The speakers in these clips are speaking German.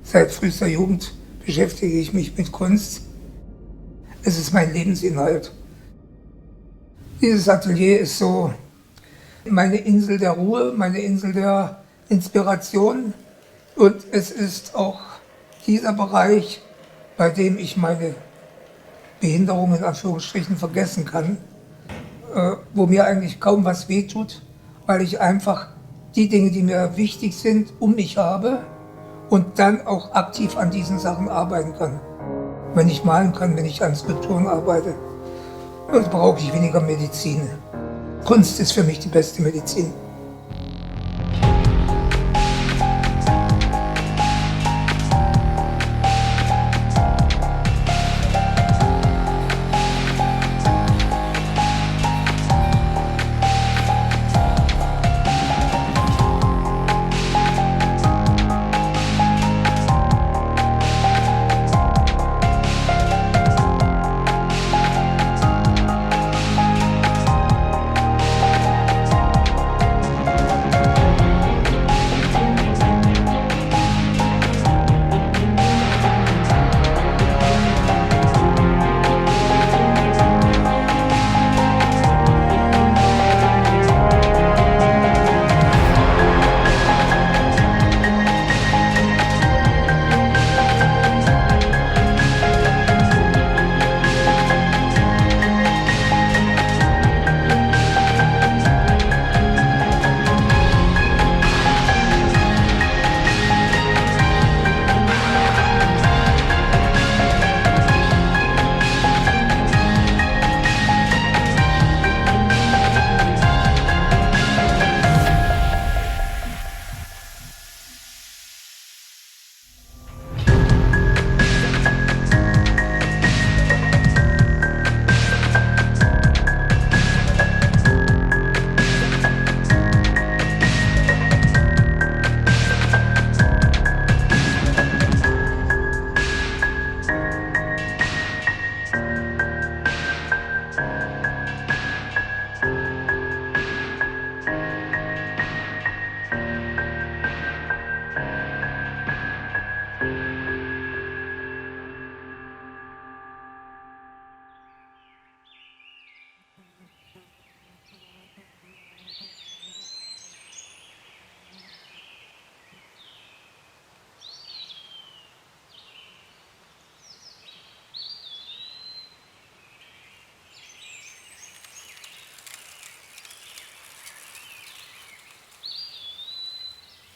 Seit frühester Jugend beschäftige ich mich mit Kunst. Es ist mein Lebensinhalt. Dieses Atelier ist so meine Insel der Ruhe, meine Insel der Inspiration. Und es ist auch dieser Bereich, bei dem ich meine Behinderung in Anführungsstrichen vergessen kann, wo mir eigentlich kaum was wehtut, weil ich einfach die Dinge, die mir wichtig sind, um mich habe und dann auch aktiv an diesen Sachen arbeiten kann. Wenn ich malen kann, wenn ich an Skulpturen arbeite, dann brauche ich weniger Medizin. Kunst ist für mich die beste Medizin.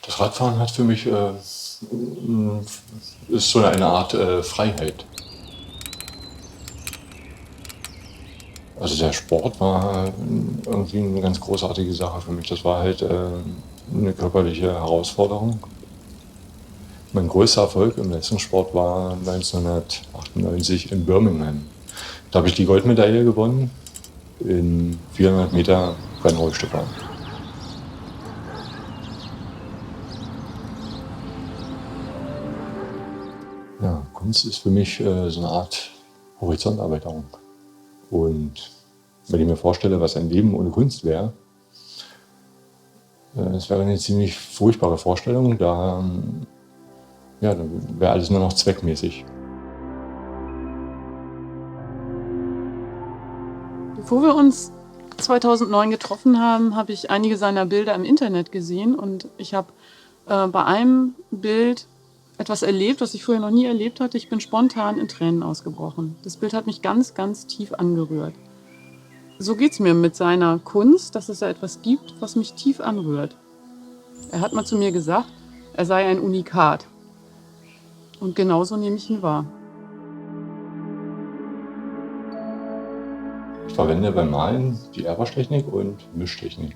Das Radfahren hat für mich ist so eine Art Freiheit. Also der Sport war irgendwie eine ganz großartige Sache für mich. Das war halt eine körperliche Herausforderung. Mein größter Erfolg im Leistungssport war 1998 in Birmingham. Da habe ich die Goldmedaille gewonnen in 400 Meter Rennrollstuhlbahn. Ja, Kunst ist für mich so eine Art Horizonterweiterung. Und wenn ich mir vorstelle, was ein Leben ohne Kunst wäre, das wäre eine ziemlich furchtbare Vorstellung. Dann wäre alles nur noch zweckmäßig. Bevor wir uns 2009 getroffen haben, habe ich einige seiner Bilder im Internet gesehen und ich habe bei einem Bild etwas erlebt, was ich vorher noch nie erlebt hatte. Ich bin spontan in Tränen ausgebrochen. Das Bild hat mich ganz, ganz tief angerührt. So geht es mir mit seiner Kunst, dass es da etwas gibt, was mich tief anrührt. Er hat mal zu mir gesagt, er sei ein Unikat. Und genauso nehme ich ihn wahr. Ich verwende beim Malen die Airbrush-Technik und Mischtechnik.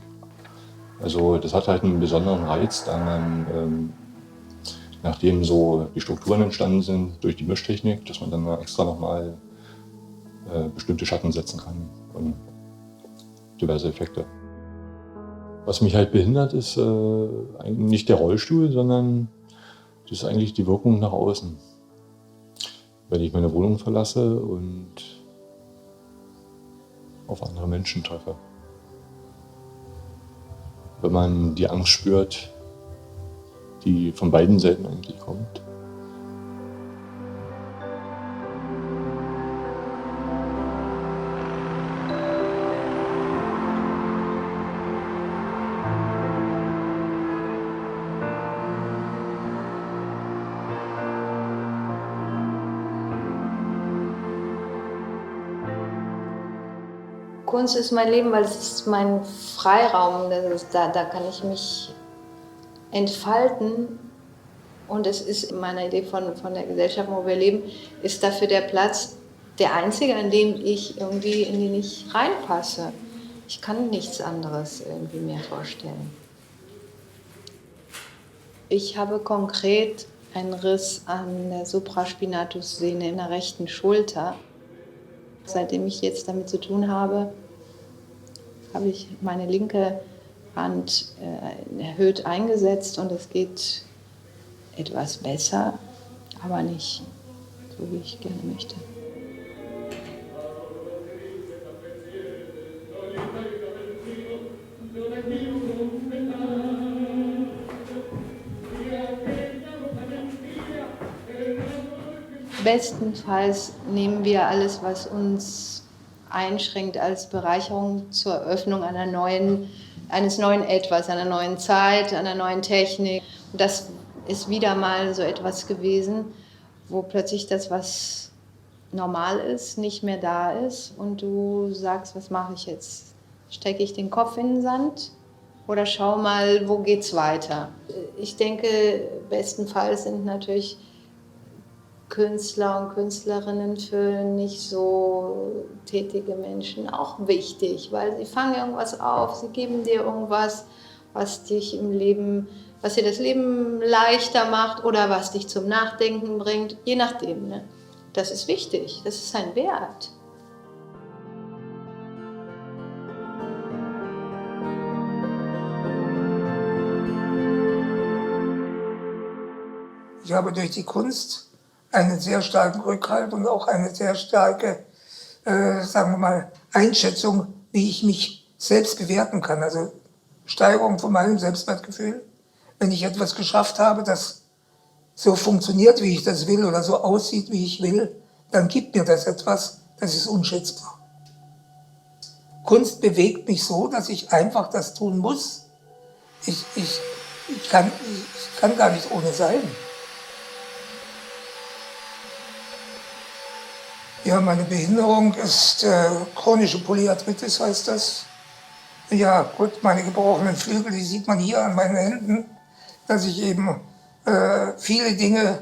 Also das hat halt einen besonderen Reiz, da man, nachdem so die Strukturen entstanden sind durch die Mischtechnik, dass man dann extra nochmal bestimmte Schatten setzen kann und diverse Effekte. Was mich halt behindert, ist eigentlich nicht der Rollstuhl, sondern das ist eigentlich die Wirkung nach außen. Wenn ich meine Wohnung verlasse und auf andere Menschen treffe. Wenn man die Angst spürt, die von beiden Seiten eigentlich kommt, Kunst ist mein Leben, weil es ist mein Freiraum. Da kann ich mich entfalten. Und es ist in meiner Idee von der Gesellschaft, wo wir leben, ist dafür der Platz der einzige, in den ich reinpasse. Ich kann nichts anderes irgendwie mir vorstellen. Ich habe konkret einen Riss an der Supraspinatus-Sehne in der rechten Schulter. Seitdem ich jetzt damit zu tun habe, habe ich meine linke Hand erhöht eingesetzt und es geht etwas besser, aber nicht so, wie ich gerne möchte. Bestenfalls nehmen wir alles, was uns einschränkt, als Bereicherung zur Eröffnung eines neuen Etwas, einer neuen Zeit, einer neuen Technik. Und das ist wieder mal so etwas gewesen, wo plötzlich das, was normal ist, nicht mehr da ist und du sagst, was mache ich jetzt? Stecke ich den Kopf in den Sand oder schau mal, wo geht's weiter? Ich denke, bestenfalls sind natürlich Künstler und Künstlerinnen für nicht so tätige Menschen auch wichtig, weil sie fangen irgendwas auf, sie geben dir irgendwas, was dich im Leben, was dir das Leben leichter macht oder was dich zum Nachdenken bringt, je nachdem. Ne? Das ist wichtig, das ist ein Wert. Ich habe durch die Kunst einen sehr starken Rückhalt und auch eine sehr starke, sagen wir mal, Einschätzung, wie ich mich selbst bewerten kann. Also Steigerung von meinem Selbstwertgefühl. Wenn ich etwas geschafft habe, das so funktioniert, wie ich das will oder so aussieht, wie ich will, dann gibt mir das etwas, das ist unschätzbar. Kunst bewegt mich so, dass ich einfach das tun muss. Ich kann gar nicht ohne sein. Ja, meine Behinderung ist chronische Polyarthritis, heißt das. Ja, gut, meine gebrochenen Flügel, die sieht man hier an meinen Händen, dass ich eben viele Dinge,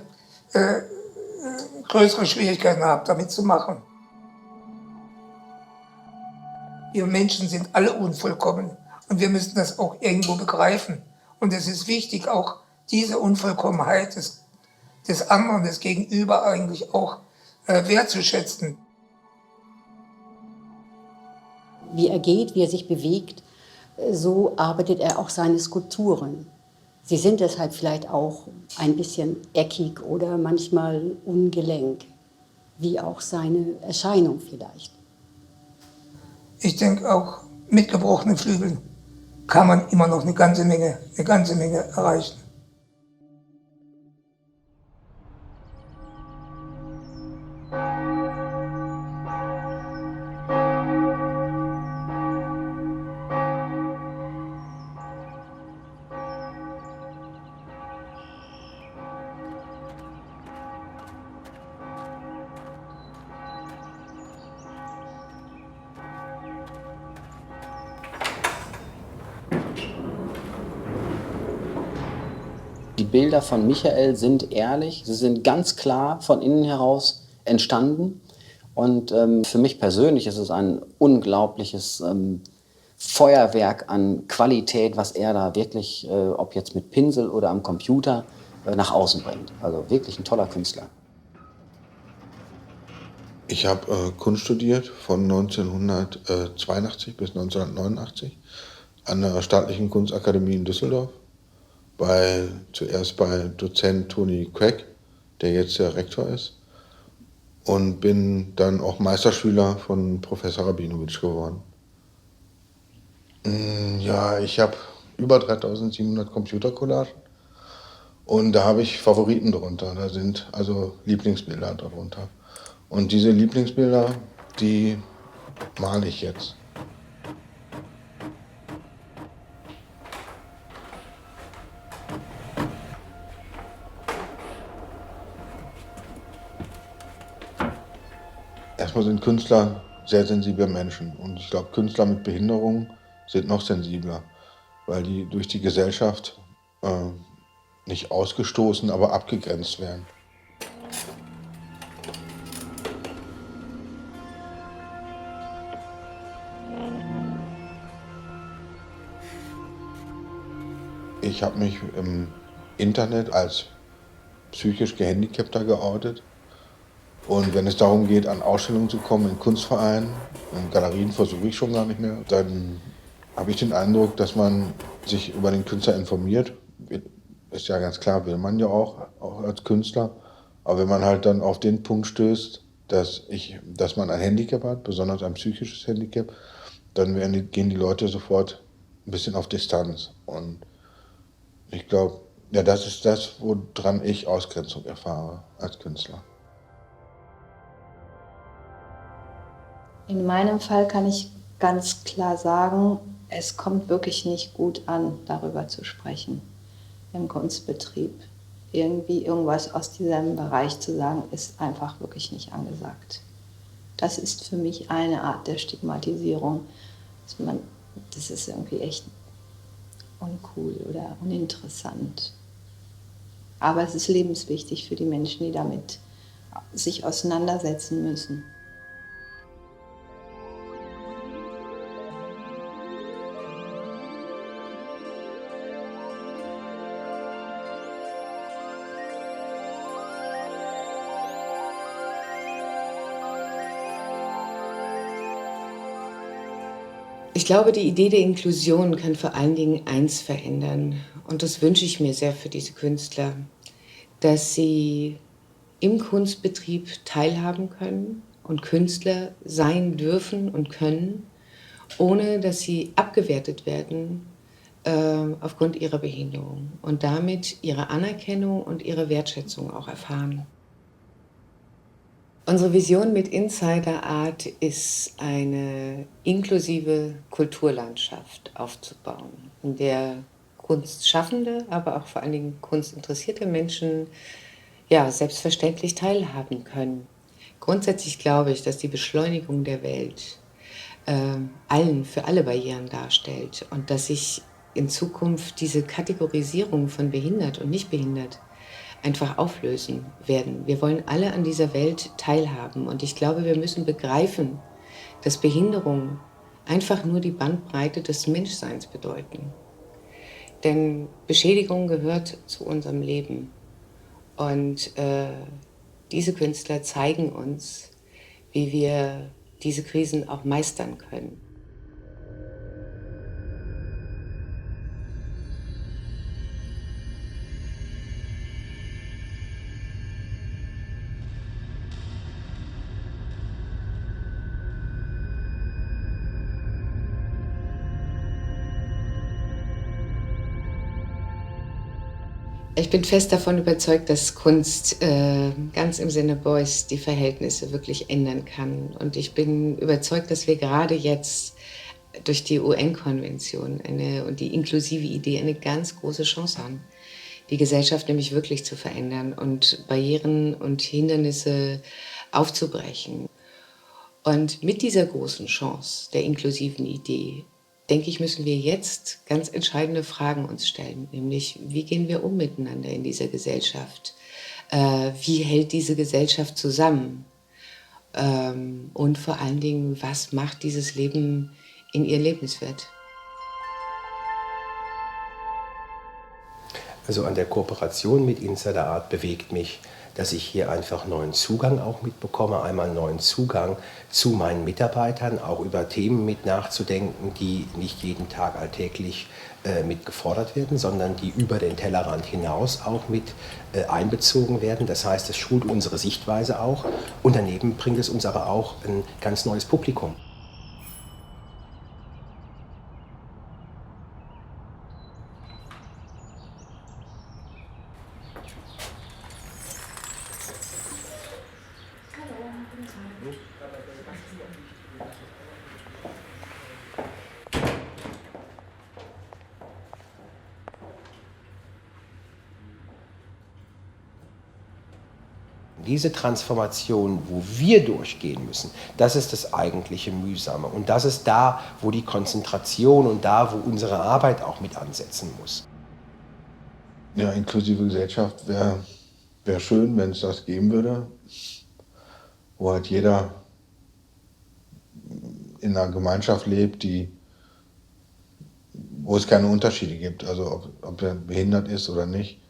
größere Schwierigkeiten habe, damit zu machen. Wir Menschen sind alle unvollkommen und wir müssen das auch irgendwo begreifen. Und es ist wichtig, auch diese Unvollkommenheit des anderen, des Gegenüber eigentlich auch wertzuschätzen. Wie er geht, wie er sich bewegt, so arbeitet er auch seine Skulpturen. Sie sind deshalb vielleicht auch ein bisschen eckig oder manchmal ungelenk, wie auch seine Erscheinung vielleicht. Ich denke, auch mit gebrochenen Flügeln kann man immer noch eine ganze Menge erreichen. Die Bilder von Michael sind ehrlich, sie sind ganz klar von innen heraus entstanden. Und für mich persönlich ist es ein unglaubliches Feuerwerk an Qualität, was er da wirklich, ob jetzt mit Pinsel oder am Computer, nach außen bringt. Also wirklich ein toller Künstler. Ich habe Kunst studiert von 1982 bis 1989 an der Staatlichen Kunstakademie in Düsseldorf. Zuerst bei Dozent Toni Queck, der jetzt der Rektor ist, und bin dann auch Meisterschüler von Professor Rabinowitsch geworden. Ja, ich habe über 3700 Computercollagen und da habe ich Favoriten drunter, da sind also Lieblingsbilder darunter. Und diese Lieblingsbilder, die male ich jetzt. Erstmal sind Künstler sehr sensible Menschen. Und ich glaube, Künstler mit Behinderung sind noch sensibler, weil die durch die Gesellschaft nicht ausgestoßen, aber abgegrenzt werden. Ich habe mich im Internet als psychisch Gehandicapter geoutet. Und wenn es darum geht, an Ausstellungen zu kommen, in Kunstvereinen, in Galerien versuche ich schon gar nicht mehr, dann habe ich den Eindruck, dass man sich über den Künstler informiert. Ist ja ganz klar, will man ja auch als Künstler. Aber wenn man halt dann auf den Punkt stößt, dass man ein Handicap hat, besonders ein psychisches Handicap, dann gehen die Leute sofort ein bisschen auf Distanz. Und ich glaube, ja, das ist das, woran ich Ausgrenzung erfahre als Künstler. In meinem Fall kann ich ganz klar sagen, es kommt wirklich nicht gut an, darüber zu sprechen im Kunstbetrieb. Irgendwie irgendwas aus diesem Bereich zu sagen, ist einfach wirklich nicht angesagt. Das ist für mich eine Art der Stigmatisierung. Das ist irgendwie echt uncool oder uninteressant. Aber es ist lebenswichtig für die Menschen, die damit sich auseinandersetzen müssen. Ich glaube, die Idee der Inklusion kann vor allen Dingen eins verändern. Und das wünsche ich mir sehr für diese Künstler, dass sie im Kunstbetrieb teilhaben können und Künstler sein dürfen und können, ohne dass sie abgewertet werden aufgrund ihrer Behinderung und damit ihre Anerkennung und ihre Wertschätzung auch erfahren. Unsere Vision mit Insider Art ist, eine inklusive Kulturlandschaft aufzubauen, in der Kunstschaffende, aber auch vor allen Dingen kunstinteressierte Menschen selbstverständlich teilhaben können. Grundsätzlich glaube ich, dass die Beschleunigung der Welt für alle Barrieren darstellt und dass sich in Zukunft diese Kategorisierung von behindert und nicht behindert einfach auflösen werden. Wir wollen alle an dieser Welt teilhaben und ich glaube, wir müssen begreifen, dass Behinderung einfach nur die Bandbreite des Menschseins bedeuten. Denn Beschädigung gehört zu unserem Leben und diese Künstler zeigen uns, wie wir diese Krisen auch meistern können. Ich bin fest davon überzeugt, dass Kunst ganz im Sinne Beuys die Verhältnisse wirklich ändern kann. Und ich bin überzeugt, dass wir gerade jetzt durch die UN-Konvention und die inklusive Idee eine ganz große Chance haben, die Gesellschaft nämlich wirklich zu verändern und Barrieren und Hindernisse aufzubrechen. Und mit dieser großen Chance der inklusiven Idee, denke ich, müssen wir jetzt ganz entscheidende Fragen uns stellen, nämlich wie gehen wir um miteinander in dieser Gesellschaft? Wie hält diese Gesellschaft zusammen? Und vor allen Dingen, was macht dieses Leben in ihr lebenswert? Also an der Kooperation mit Insider Art bewegt mich, dass ich hier einfach neuen Zugang auch mitbekomme, einmal neuen Zugang zu meinen Mitarbeitern, auch über Themen mit nachzudenken, die nicht jeden Tag alltäglich mit gefordert werden, sondern die über den Tellerrand hinaus auch mit einbezogen werden. Das heißt, es schult unsere Sichtweise auch und daneben bringt es uns aber auch ein ganz neues Publikum. Diese Transformation, wo wir durchgehen müssen, das ist das eigentliche Mühsame. Und das ist da, wo die Konzentration und da, wo unsere Arbeit auch mit ansetzen muss. Ja, inklusive Gesellschaft wäre schön, wenn es das geben würde, wo halt jeder in einer Gemeinschaft lebt, wo es keine Unterschiede gibt, also ob er behindert ist oder nicht.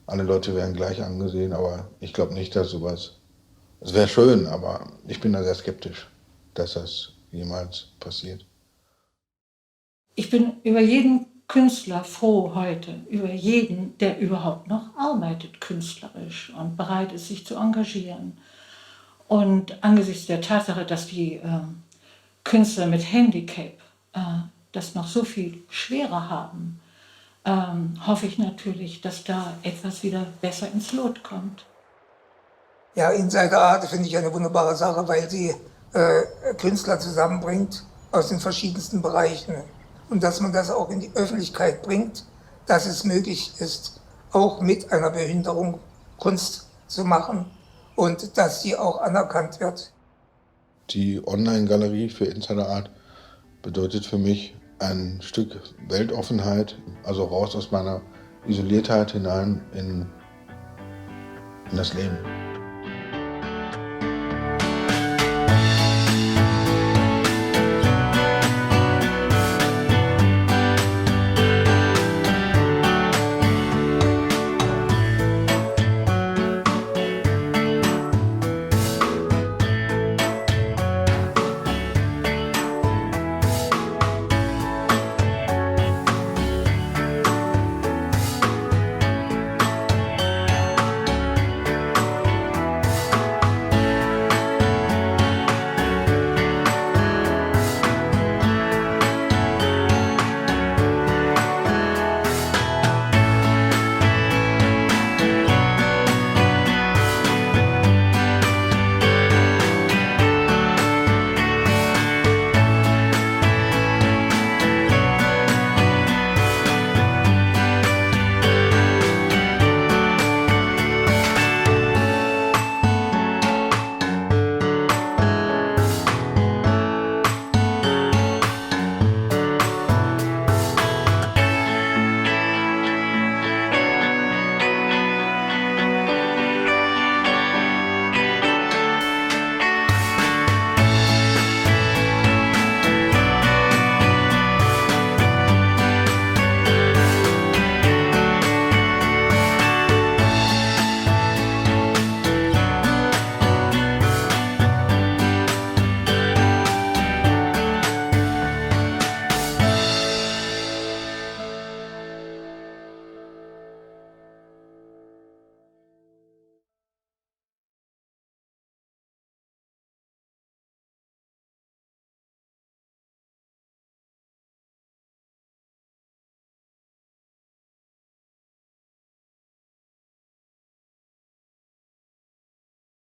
Alle Leute werden gleich angesehen, aber ich glaube nicht, dass sowas, es wäre schön, aber ich bin da sehr skeptisch, dass das jemals passiert. Ich bin über jeden Künstler froh heute, über jeden, der überhaupt noch arbeitet künstlerisch und bereit ist, sich zu engagieren. Und angesichts der Tatsache, dass die Künstler mit Handicap das noch so viel schwerer haben, hoffe ich natürlich, dass da etwas wieder besser ins Lot kommt. Ja, Insider Art finde ich eine wunderbare Sache, weil sie Künstler zusammenbringt aus den verschiedensten Bereichen. Und dass man das auch in die Öffentlichkeit bringt, dass es möglich ist, auch mit einer Behinderung Kunst zu machen und dass sie auch anerkannt wird. Die Online-Galerie für Insider Art bedeutet für mich ein Stück Weltoffenheit, also raus aus meiner Isoliertheit hinein in das Leben.